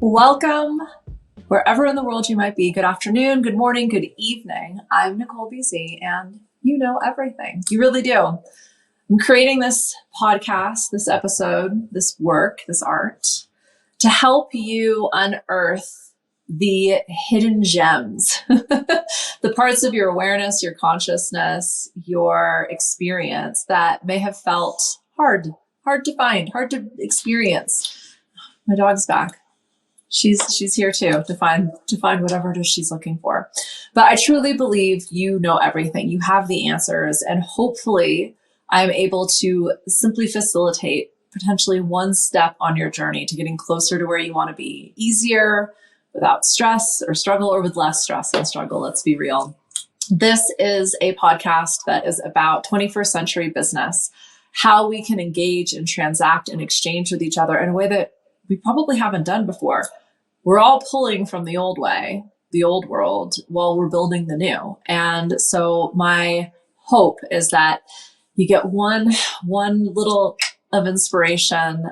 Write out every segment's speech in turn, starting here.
Welcome, wherever in the world you might be. Good afternoon, good morning, good evening. I'm Nicole BC, and you know everything. You really do. I'm creating this podcast, this episode, this work, this art, to help you unearth the hidden gems, the parts of your awareness, your consciousness, your experience that may have felt hard to find, hard to experience. My dog's back. She's here too to find whatever it is she's looking for. But I truly believe you know everything. You have the answers, and hopefully I'm able to simply facilitate potentially one step on your journey to getting closer to where you want to be, easier, without stress or struggle, or with less stress and struggle. Let's be real. This is a podcast that is about 21st century business, how we can engage and transact and exchange with each other in a way that we probably haven't done before. We're all pulling from the old way, the old world, while we're building the new. And so my hope is that you get one little of inspiration,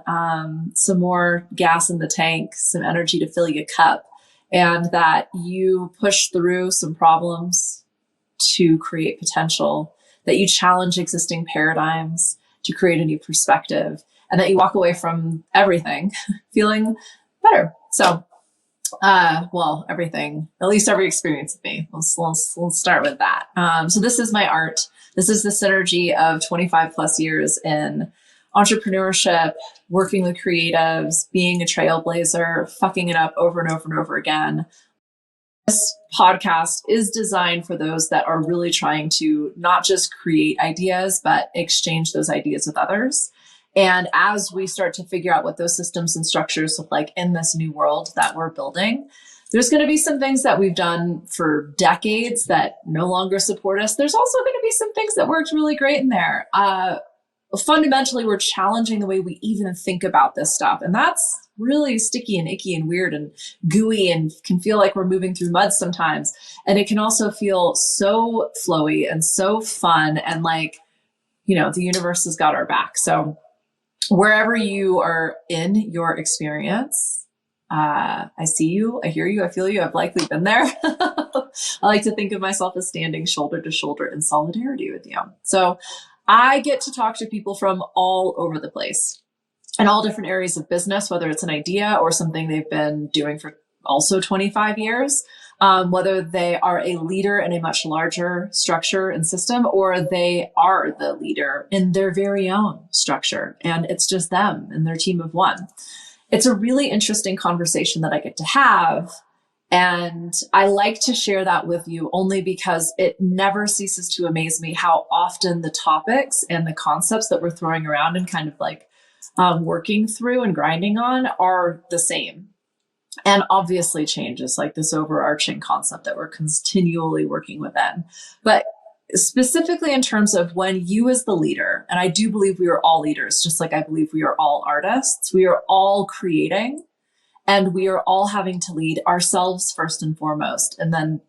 some more gas in the tank, some energy to fill your cup, and that you push through some problems to create potential, that you challenge existing paradigms to create a new perspective, and that you walk away from everything feeling better. So, everything, at least every experience with me. Let's start with that. So this is my art. This is the synergy of 25 plus years in entrepreneurship, working with creatives, being a trailblazer, fucking it up over and over and over again. This podcast is designed for those that are really trying to not just create ideas, but exchange those ideas with others. And as we start to figure out what those systems and structures look like in this new world that we're building, there's going to be some things that we've done for decades that no longer support us. There's also going to be some things that worked really great in there. Fundamentally, we're challenging the way we even think about this stuff. And that's really sticky and icky and weird and gooey and can feel like we're moving through mud sometimes. And it can also feel so flowy and so fun and like, the universe has got our back. So wherever you are in your experience, I see you, I hear you, I feel you, I've likely been there. I like to think of myself as standing shoulder to shoulder in solidarity with you. So I get to talk to people from all over the place in all different areas of business, whether it's an idea or something they've been doing for also 25 years. Whether they are a leader in a much larger structure and system, or they are the leader in their very own structure, and it's just them and their team of one. It's a really interesting conversation that I get to have. And I like to share that with you only because it never ceases to amaze me how often the topics and the concepts that we're throwing around and kind of like working through and grinding on are the same. And obviously changes, like this overarching concept that we're continually working within. But specifically in terms of when you as the leader, and I do believe we are all leaders, just like I believe we are all artists, we are all creating, and we are all having to lead ourselves first and foremost, and then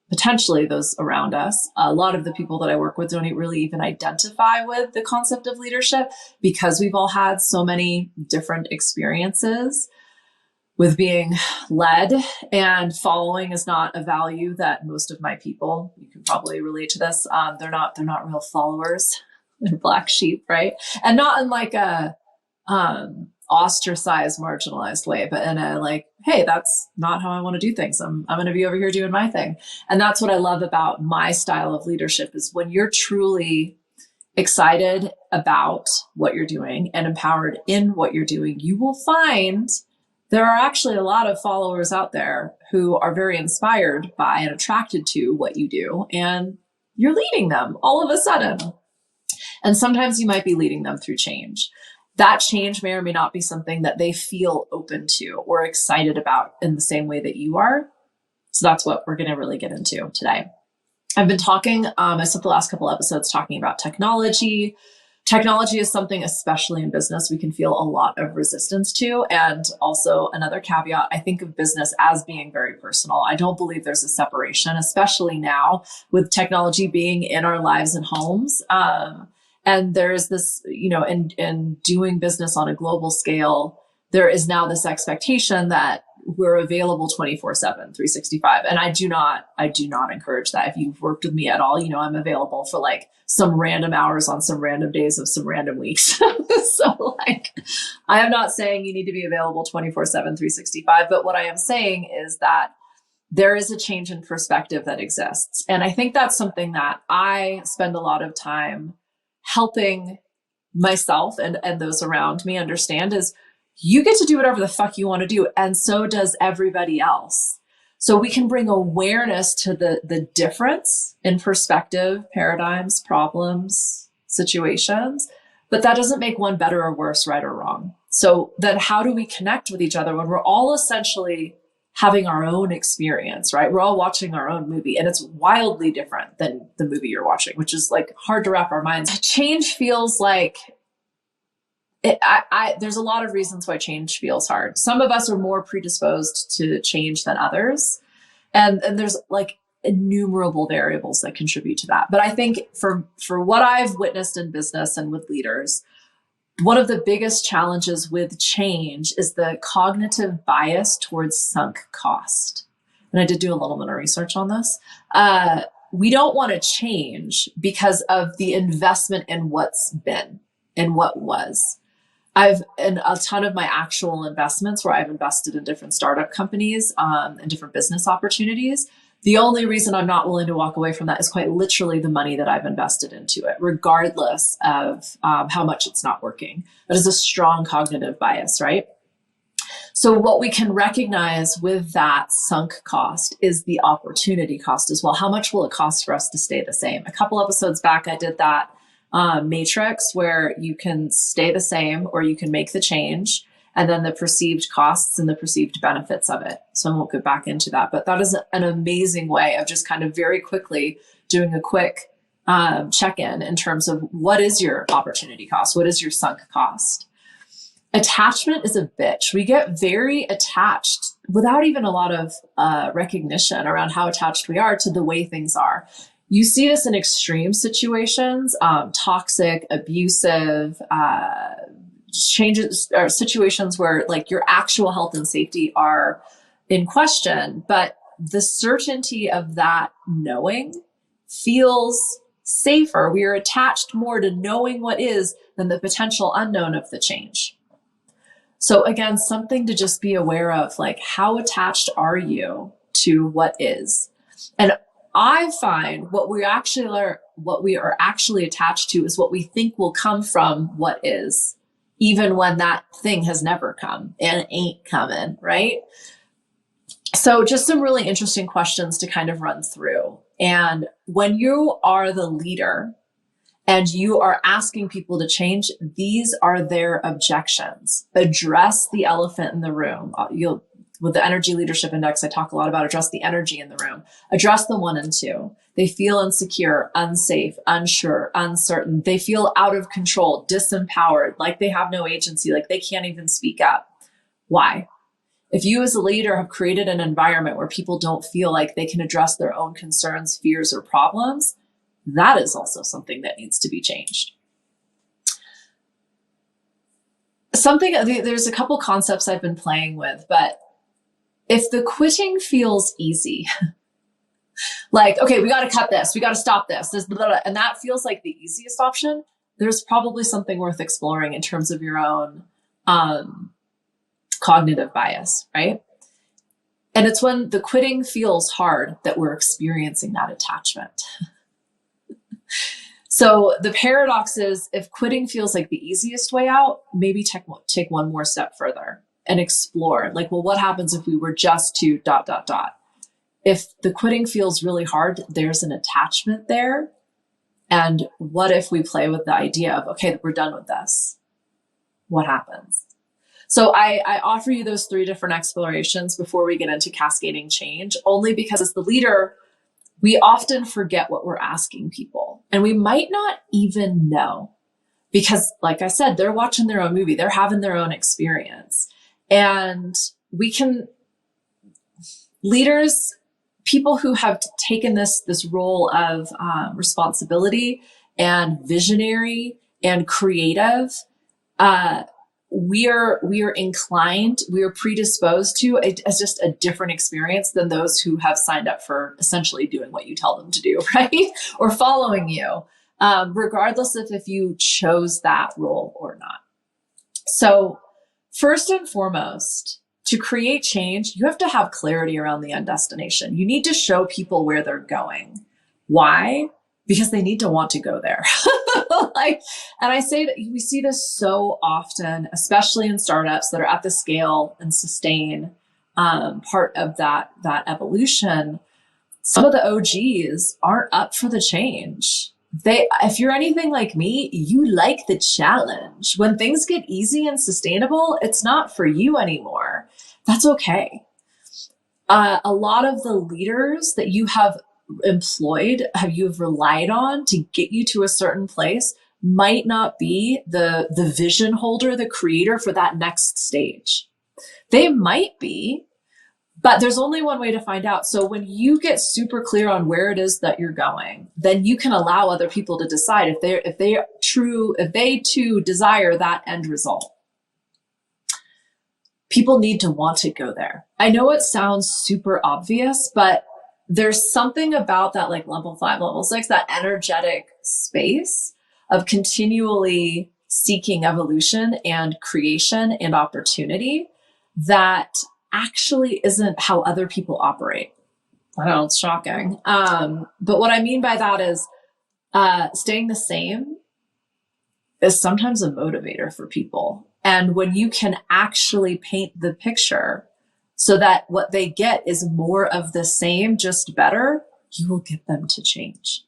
potentially those around us. A lot of the people that I work with don't really even identify with the concept of leadership because we've all had so many different experiences with being led, and following is not a value that most of my people, you can probably relate to this. They're not real followers. They're black sheep, right? And not in like a ostracized, marginalized way, but in a like, hey, that's not how I want to do things. I'm going to be over here doing my thing. And that's what I love about my style of leadership is when you're truly excited about what you're doing and empowered in what you're doing, you will find there are actually a lot of followers out there who are very inspired by and attracted to what you do, and you're leading them all of a sudden. And sometimes you might be leading them through change. That change may or may not be something that they feel open to or excited about in the same way that you are. So that's what we're going to really get into today. I've been talking, I spent the last couple episodes talking about technology, Technology is something, especially in business, we can feel a lot of resistance to. And also another caveat, I think of business as being very personal. I don't believe there's a separation, especially now with technology being in our lives and homes. And there's this, in doing business on a global scale, there is now this expectation that we're available 24/7, 365. And I do not encourage that. If you've worked with me at all, I'm available for like some random hours on some random days of some random weeks. So like, I am not saying you need to be available 24/7, 365. But what I am saying is that there is a change in perspective that exists. And I think that's something that I spend a lot of time helping myself and those around me understand is you get to do whatever the fuck you want to do. And so does everybody else. So we can bring awareness to the difference in perspective, paradigms, problems, situations, but that doesn't make one better or worse, right or wrong. So then how do we connect with each other when we're all essentially having our own experience, right? We're all watching our own movie and it's wildly different than the movie you're watching, which is like hard to wrap our minds. Change feels like there's a lot of reasons why change feels hard. Some of us are more predisposed to change than others. And there's like innumerable variables that contribute to that. But I think for what I've witnessed in business and with leaders, one of the biggest challenges with change is the cognitive bias towards sunk cost. And I did do a little bit of research on this. We don't want to change because of the investment in what's been and what was. In a ton of my actual investments where I've invested in different startup companies and different business opportunities. The only reason I'm not willing to walk away from that is quite literally the money that I've invested into it, regardless of how much it's not working. That is a strong cognitive bias, right? So what we can recognize with that sunk cost is the opportunity cost as well. How much will it cost for us to stay the same? A couple episodes back, I did that matrix where you can stay the same or you can make the change, and then the perceived costs and the perceived benefits of it. So I won't go back into that, but that is an amazing way of just kind of very quickly doing a quick check-in in terms of what is your opportunity cost? What is your sunk cost? Attachment is a bitch. We get very attached without even a lot of recognition around how attached we are to the way things are. You see this in extreme situations, toxic, abusive, changes or situations where like your actual health and safety are in question, but the certainty of that knowing feels safer. We are attached more to knowing what is than the potential unknown of the change. So again, something to just be aware of, like how attached are you to what is? And I find what we are actually attached to is what we think will come from what is, even when that thing has never come and ain't coming, right? So just some really interesting questions to kind of run through. And when you are the leader and you are asking people to change, these are their objections. Address the elephant in the room. With the Energy Leadership Index, I talk a lot about address the energy in the room. Address the 1 and 2. They feel insecure, unsafe, unsure, uncertain. They feel out of control, disempowered, like they have no agency, like they can't even speak up. Why? If you as a leader have created an environment where people don't feel like they can address their own concerns, fears, or problems, that is also something that needs to be changed. There's a couple concepts I've been playing with, but if the quitting feels easy, like, okay, we got to cut this, we got to stop this, blah, blah, blah, and that feels like the easiest option, there's probably something worth exploring in terms of your own cognitive bias, right? And it's when the quitting feels hard that we're experiencing that attachment. So the paradox is, if quitting feels like the easiest way out, maybe take one more step further and explore, like, well, what happens if we were just to ... If the quitting feels really hard, there's an attachment there. And what if we play with the idea of, okay, we're done with this? What happens? So I offer you those 3 different explorations before we get into cascading change, only because as the leader, we often forget what we're asking people, and we might not even know because like I said, they're watching their own movie, they're having their own experience. And leaders, people who have taken this role of responsibility and visionary and creative, we are inclined, we are predisposed to as just a different experience than those who have signed up for essentially doing what you tell them to do, right? Or following you, regardless of if you chose that role or not. So first and foremost, to create change, you have to have clarity around the end destination. You need to show people where they're going. Why? Because they need to want to go there. And I say that we see this so often, especially in startups that are at the scale and sustain part of that evolution. Some of the OGs aren't up for the change. If you're anything like me, you like the challenge. When things get easy and sustainable, it's not for you anymore. That's okay. A lot of the leaders that you have employed, you've relied on to get you to a certain place, might not be the vision holder, the creator for that next stage. They might be, but there's only one way to find out. So when you get super clear on where it is that you're going, then you can allow other people to decide if they too desire that end result. People need to want to go there. I know it sounds super obvious, but there's something about that, like level 5, level 6, that energetic space of continually seeking evolution and creation and opportunity that actually isn't how other people operate. I know, it's shocking. But what I mean by that is staying the same is sometimes a motivator for people. And when you can actually paint the picture so that what they get is more of the same, just better, you will get them to change.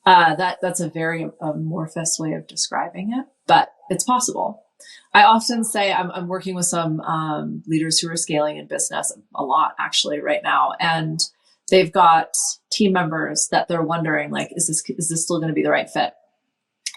That's a very amorphous way of describing it, but it's possible. I often say I'm working with some leaders who are scaling in business a lot actually right now, and they've got team members that they're wondering, like, is this still going to be the right fit?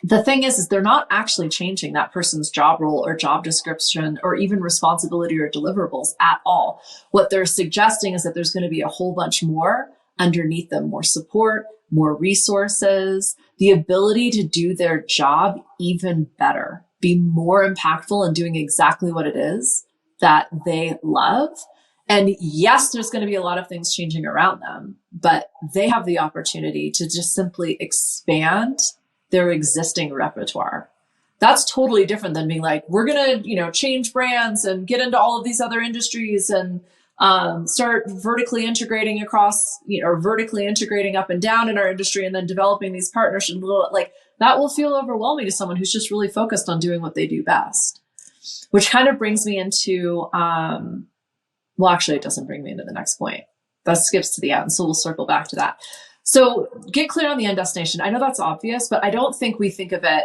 The thing is they're not actually changing that person's job role or job description or even responsibility or deliverables at all. What they're suggesting is that there's going to be a whole bunch more underneath them, more support, more resources, the ability to do their job even better, be more impactful in doing exactly what it is that they love. And yes, there's going to be a lot of things changing around them, but they have the opportunity to just simply expand their existing repertoire. That's totally different than being like, we're going to, change brands and get into all of these other industries and start vertically integrating across, or vertically integrating up and down in our industry and then developing these partnerships. Like that will feel overwhelming to someone who's just really focused on doing what they do best, which kind of brings me into, well, actually it doesn't bring me into the next point. That skips to the end. So we'll circle back to that. So get clear on the end destination. I know that's obvious, but I don't think we think of it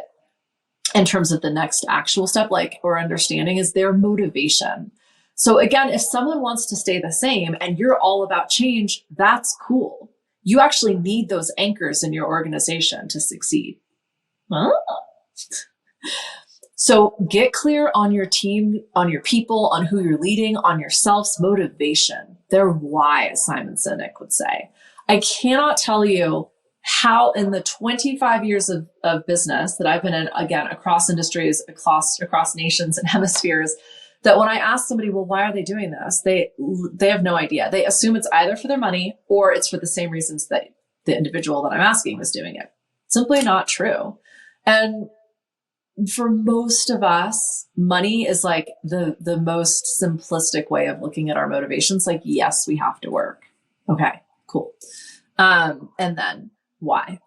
in terms of the next actual step, or understanding is their motivation. So again, if someone wants to stay the same and you're all about change, that's cool. You actually need those anchors in your organization to succeed. Huh? So get clear on your team, on your people, on who you're leading, on yourself's motivation, their why, as Simon Sinek would say. I cannot tell you how in the 25 years of business that I've been in, again, across industries, across nations and hemispheres, that when I ask somebody, well, why are they doing this? They have no idea. They assume it's either for their money or it's for the same reasons that the individual that I'm asking was doing it. Simply not true. And for most of us, money is like the most simplistic way of looking at our motivations. Like, yes, we have to work. Okay, cool. And then why?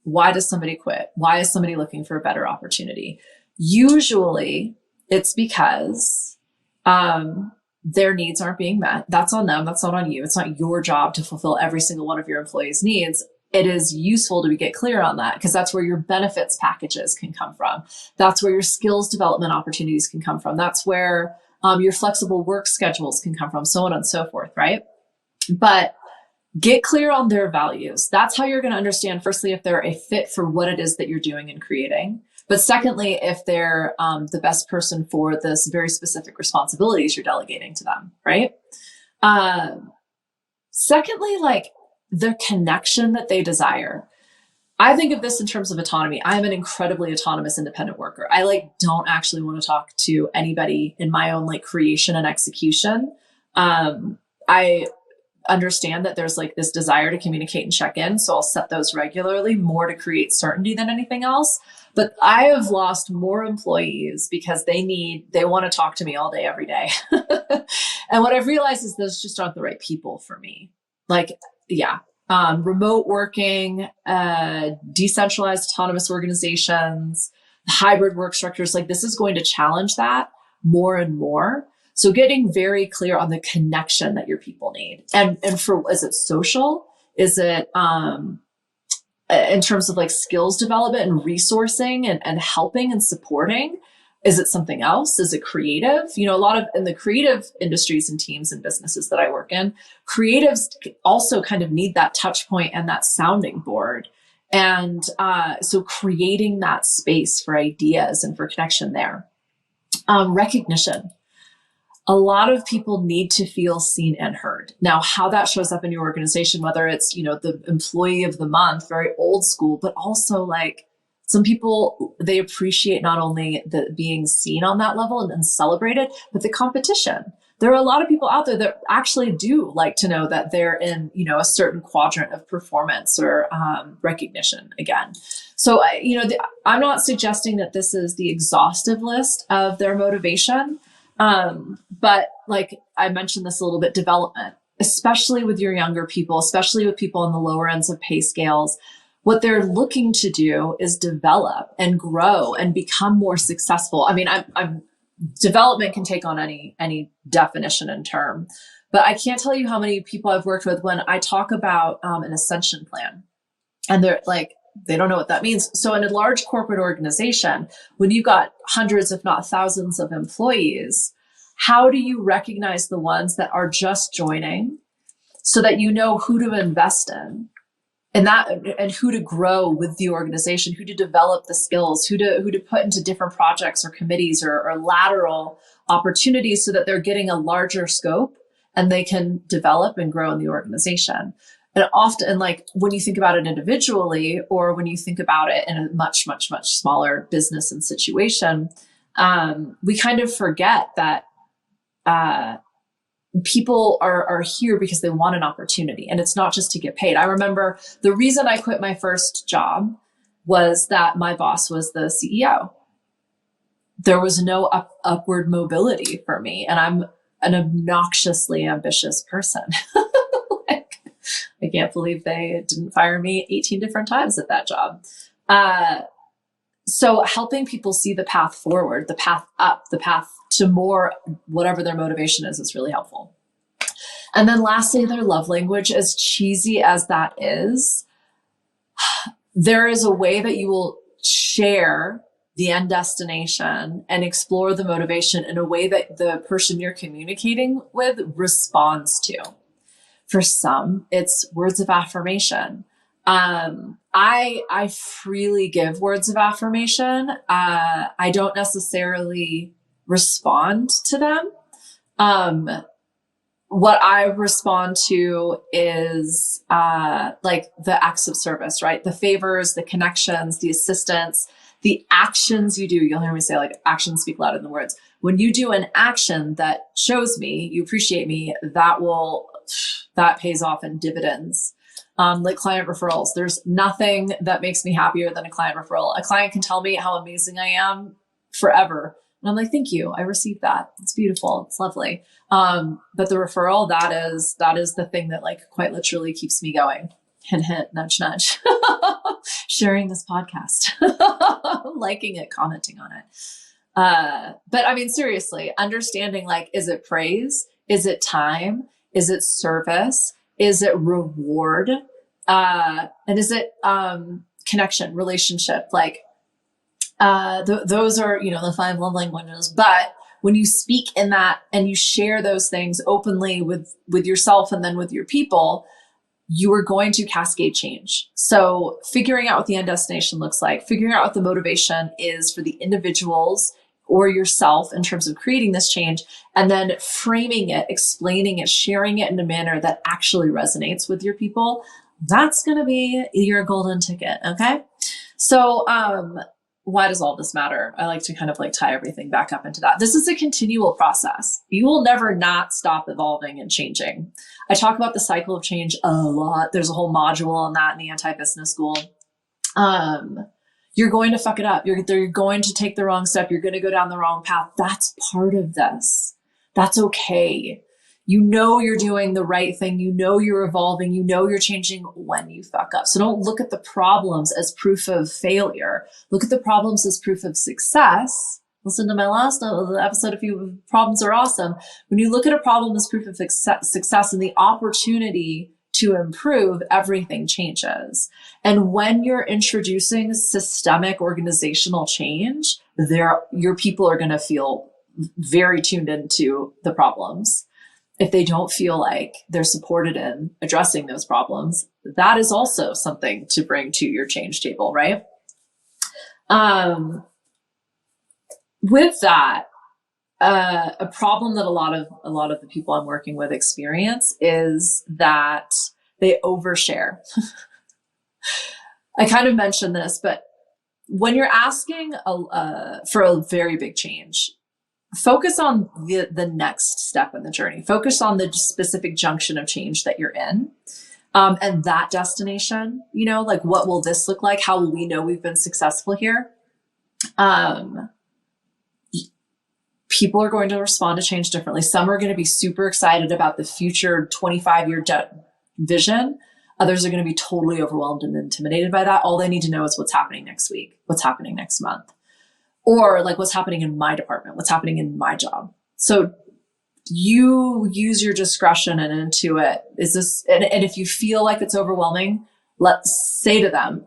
Why does somebody quit? Why is somebody looking for a better opportunity? Usually it's because their needs aren't being met. That's on them. That's not on you. It's not your job to fulfill every single one of your employees' needs. It is useful to get clear on that because that's where your benefits packages can come from. That's where your skills development opportunities can come from. That's where your flexible work schedules can come from, so on and so forth, right? But Get clear on their values. That's how you're going to understand, firstly, if they're a fit for what it is that you're doing and creating. But secondly, if they're the best person for this very specific responsibilities you're delegating to them, right? Secondly, like the connection that they desire. I think of this in terms of autonomy. I'm an incredibly autonomous independent worker. I like don't actually want to talk to anybody in my own like creation and execution. I understand that there's like this desire to communicate and check in. So I'll set those regularly, more to create certainty than anything else. But I have lost more employees because they want to talk to me all day, every day. And what I've realized is those just aren't the right people for me. Like, yeah. Remote working, decentralized autonomous organizations, hybrid work structures, like this is going to challenge that more and more. So getting very clear on the connection that your people need. And for, is it social? Is it, in terms of like skills development and resourcing and helping and supporting? Is it something else? Is it creative? You know, a lot of in the creative industries and teams and businesses that I work in, creatives also kind of need that touch point and that sounding board. And so creating that space for ideas and for connection there. Recognition. A lot of people need to feel seen and heard. Now, how that shows up in your organization, whether it's, you know, the employee of the month, very old school, but also like some people, they appreciate not only the being seen on that level and celebrated, but the competition. There are a lot of people out there that actually do like to know that they're in, you know, a certain quadrant of performance or recognition again. So, you know, I'm not suggesting that this is the exhaustive list of their motivation. But like I mentioned this a little bit, development, especially with your younger people, especially with people on the lower ends of pay scales, what they're looking to do is develop and grow and become more successful. I mean, development can take on any definition and term, but I can't tell you how many people I've worked with when I talk about an ascension plan, and they're like, they don't know what that means. So in a large corporate organization, when you've got hundreds, if not thousands of employees, how do you recognize the ones that are just joining so that you know who to invest in and who to grow with the organization, who to develop the skills, who to put into different projects or committees or lateral opportunities so that they're getting a larger scope and they can develop and grow in the organization. And often, like when you think about it individually, or when you think about it in a much, much, much smaller business and situation, we kind of forget that people are here because they want an opportunity, and it's not just to get paid. I remember the reason I quit my first job was that my boss was the CEO. There was no upward mobility for me, and I'm an obnoxiously ambitious person. I can't believe they didn't fire me 18 different times at that job. So helping people see the path forward, the path up, the path to more, whatever their motivation is really helpful. And then lastly, their love language, as cheesy as that is, there is a way that you will share the end destination and explore the motivation in a way that the person you're communicating with responds to. For some, it's words of affirmation. I freely give words of affirmation. I don't necessarily respond to them. What I respond to is like the acts of service, right? The favors, the connections, the assistance, the actions you do. You'll hear me say like actions speak louder than words. When you do an action that shows me you appreciate me, that pays off in dividends. Like client referrals. There's nothing that makes me happier than a client referral. A client can tell me how amazing I am forever. And I'm like, thank you. I received that. It's beautiful. It's lovely. But the referral, that is the thing that like quite literally keeps me going. Hint, hint, nudge, nudge. Sharing this podcast, liking it, commenting on it. But I mean, seriously, understanding like, is it praise? Is it time? Is it service? Is it reward? And is it connection, relationship? Like those are, you know, the 5 love languages. But when you speak in that and you share those things openly with yourself and then with your people, you are going to cascade change. So figuring out what the end destination looks like, figuring out what the motivation is for the individuals or yourself in terms of creating this change, and then framing it, explaining it, sharing it in a manner that actually resonates with your people. That's going to be your golden ticket. Okay. So, why does all this matter? I like to kind of like tie everything back up into that. This is a continual process. You will never not stop evolving and changing. I talk about the cycle of change a lot. There's a whole module on that in the anti-business school. You're going to fuck it up. You're going to take the wrong step. You're going to go down the wrong path. That's part of this. That's okay. You know you're doing the right thing. You know you're evolving. You know you're changing when you fuck up. So don't look at the problems as proof of failure. Look at the problems as proof of success. Listen to my last episode, problems are awesome. When you look at a problem as proof of success and the opportunity to improve, everything changes. And when you're introducing systemic organizational change, your people are going to feel very tuned into the problems. If they don't feel like they're supported in addressing those problems, that is also something to bring to your change table, right? With that, a problem that a lot of the people I'm working with experience is that they overshare. I kind of mentioned this, but when you're asking for a very big change, focus on the next step in the journey. Focus on the specific junction of change that you're in. And that destination, like what will this look like? How will we know we've been successful here? People are going to respond to change differently. Some are going to be super excited about the future 25-year vision. Others are going to be totally overwhelmed and intimidated by that. All they need to know is what's happening next week, what's happening next month, or like what's happening in my department, what's happening in my job. So you use your discretion and intuit. And if you feel like it's overwhelming, let's say to them,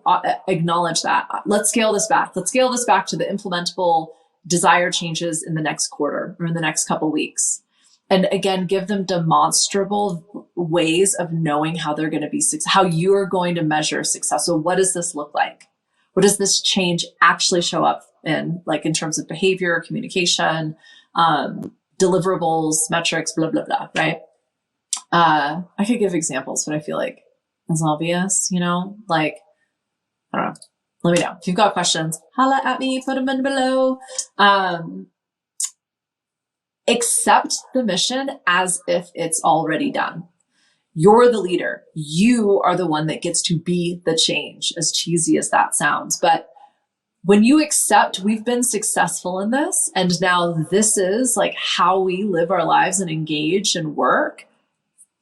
acknowledge that. Let's scale this back. Let's scale this back to the implementable desired changes in the next quarter or in the next couple of weeks. And again, give them demonstrable ways of knowing how they're going to be how you're going to measure success. So what does this look like? What does this change actually show up in, like in terms of behavior, communication, deliverables, metrics, blah, blah, blah, right? I could give examples, but I feel like it's obvious, like, I don't know. Let me know. If you've got questions, holla at me, put them in below. Accept the mission as if it's already done. You're the leader. You are the one that gets to be the change, as cheesy as that sounds. But when you accept we've been successful in this, and now this is like how we live our lives and engage and work,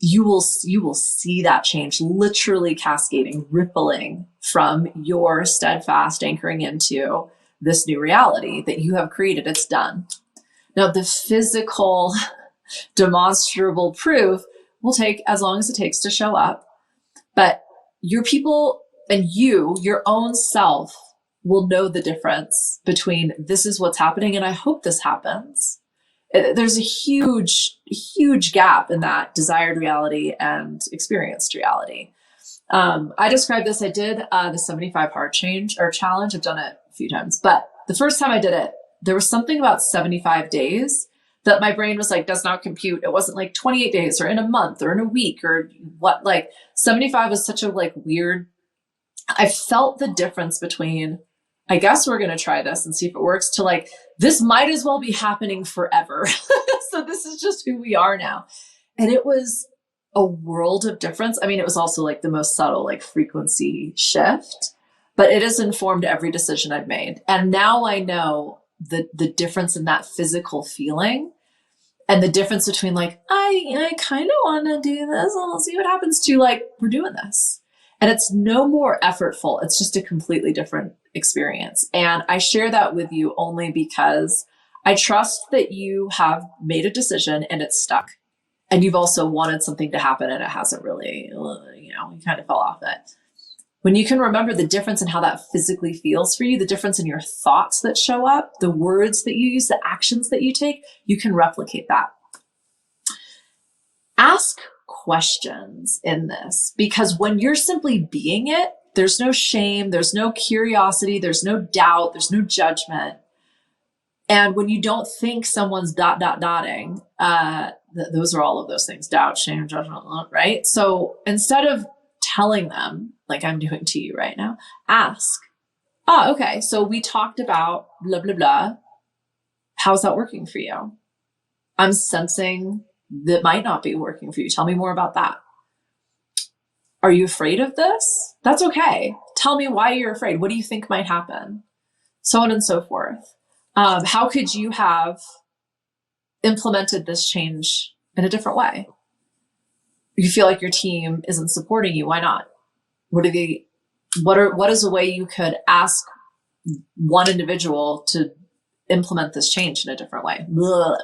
you will see that change literally cascading, rippling from your steadfast anchoring into this new reality that you have created. It's done. Now, the physical, demonstrable proof will take as long as it takes to show up, but your people and your own self will know the difference between this is what's happening and I hope this happens. There's a huge, huge gap in that desired reality and experienced reality. I described this. I did the 75 hard change or challenge. I've done it a few times, but the first time I did it, there was something about 75 days that my brain was like, does not compute. It wasn't like 28 days or in a month or in a week or what, like 75 was such a like weird, I felt the difference between, I guess we're going to try this and see if it works, to like, this might as well be happening forever. So this is just who we are now. And it was a world of difference. I mean, it was also like the most subtle, like frequency shift, but it has informed every decision I've made. And now I know the difference in that physical feeling and the difference between like, I kind of want to do this. I'll see what happens, to like, we're doing this. And it's no more effortful. It's just a completely different experience. And I share that with you only because I trust that you have made a decision and it's stuck. And you've also wanted something to happen and it hasn't really, you kind of fell off it. When you can remember the difference in how that physically feels for you, the difference in your thoughts that show up, the words that you use, the actions that you take, you can replicate that. ask questions in this, because when you're simply being it, there's no shame, there's no curiosity, there's no doubt, there's no judgment. And when you don't think someone's dotting, those are all of those things: doubt, shame, judgment, right? So instead of telling them, like I'm doing to you right now, ask, okay, so we talked about blah, blah, blah. How's that working for you? I'm sensing that might not be working for you. Tell me more about that. Are you afraid of this? That's okay. Tell me why you're afraid. What do you think might happen? So on and so forth. How could you have implemented this change in a different way? You feel like your team isn't supporting you. Why not? What is a way you could ask one individual to implement this change in a different way?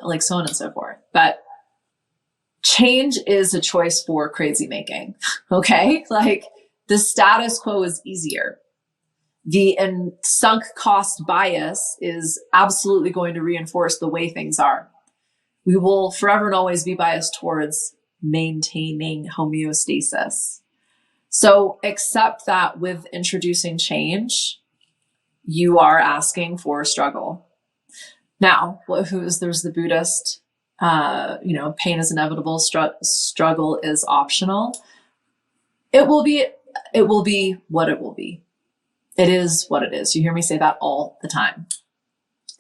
Like so on and so forth. But change is a choice for crazy making. Okay. Like the status quo is easier. The sunk cost bias is absolutely going to reinforce the way things are. We will forever and always be biased towards maintaining homeostasis. So accept that with introducing change, you are asking for struggle. Now, there's the Buddhist, pain is inevitable, struggle is optional. It will be what it will be. It is what it is. You hear me say that all the time.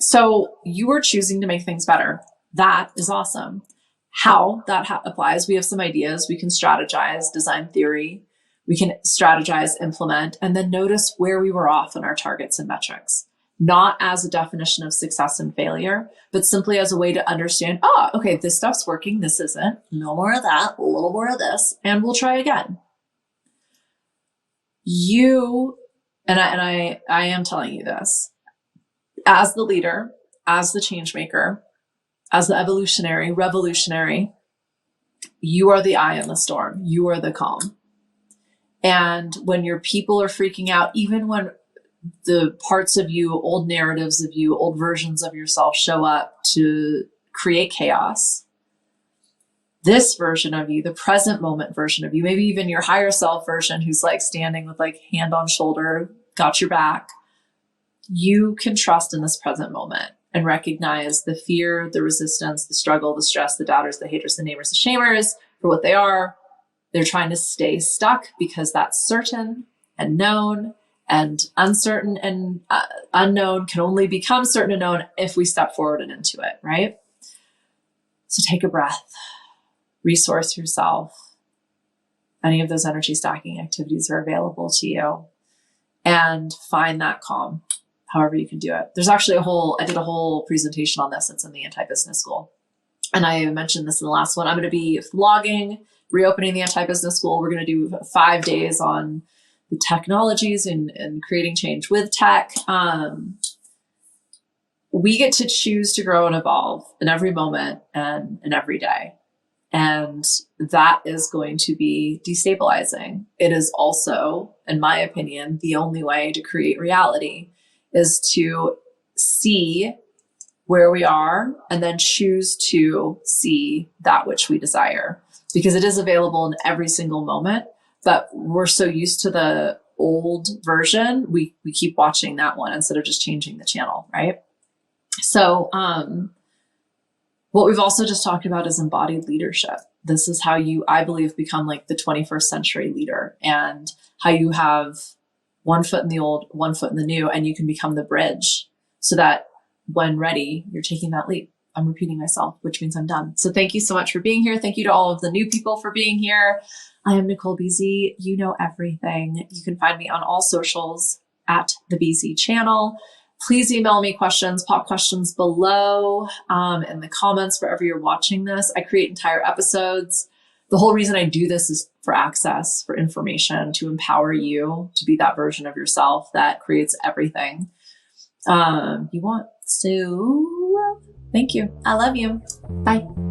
So you are choosing to make things better. That is awesome. How that applies, we have some ideas. We can strategize, design theory. We can strategize, implement, and then notice where we were off in our targets and metrics. Not as a definition of success and failure, but simply as a way to understand, okay, this stuff's working, this isn't. No more of that, a little more of this, and we'll try again. I am telling you this, as the leader, as the change maker, as the revolutionary, you are the eye in the storm. You are the calm. And when your people are freaking out, even when the parts of you, old narratives of you, old versions of yourself show up to create chaos, this version of you, the present moment version of you, maybe even your higher self version who's like standing with like hand on shoulder, got your back, you can trust in this present moment and recognize the fear, the resistance, the struggle, the stress, the doubters, the haters, the namers, the shamers for what they are. They're trying to stay stuck because that's certain and known, and uncertain and unknown can only become certain and known if we step forward and into it, right? So take a breath, resource yourself. Any of those energy stacking activities are available to you, and find that calm, however you can do it. There's actually I did a whole presentation on this. It's in the Anti-Business School. And I mentioned this in the last one. I'm going to be vlogging, reopening the Anti-Business School. We're going to do 5 days on the technologies and creating change with tech. We get to choose to grow and evolve in every moment and in every day. And that is going to be destabilizing. It is also, in my opinion, the only way to create reality is to see where we are and then choose to see that which we desire, because it is available in every single moment. But we're so used to the old version, we keep watching that one instead of just changing the channel, right? So what we've also just talked about is embodied leadership. This is how you, I believe, become like the 21st century leader, and how you have one foot in the old, one foot in the new, and you can become the bridge so that when ready, you're taking that leap. I'm repeating myself, which means I'm done. So thank you so much for being here. Thank you to all of the new people for being here. I am Nicole BZ. You know everything. You can find me on all socials at the BZ channel. Please email me questions, pop questions below in the comments wherever you're watching this. I create entire episodes. The whole reason I do this is for access, for information, to empower you to be that version of yourself that creates everything you want. So thank you. I love you. Bye.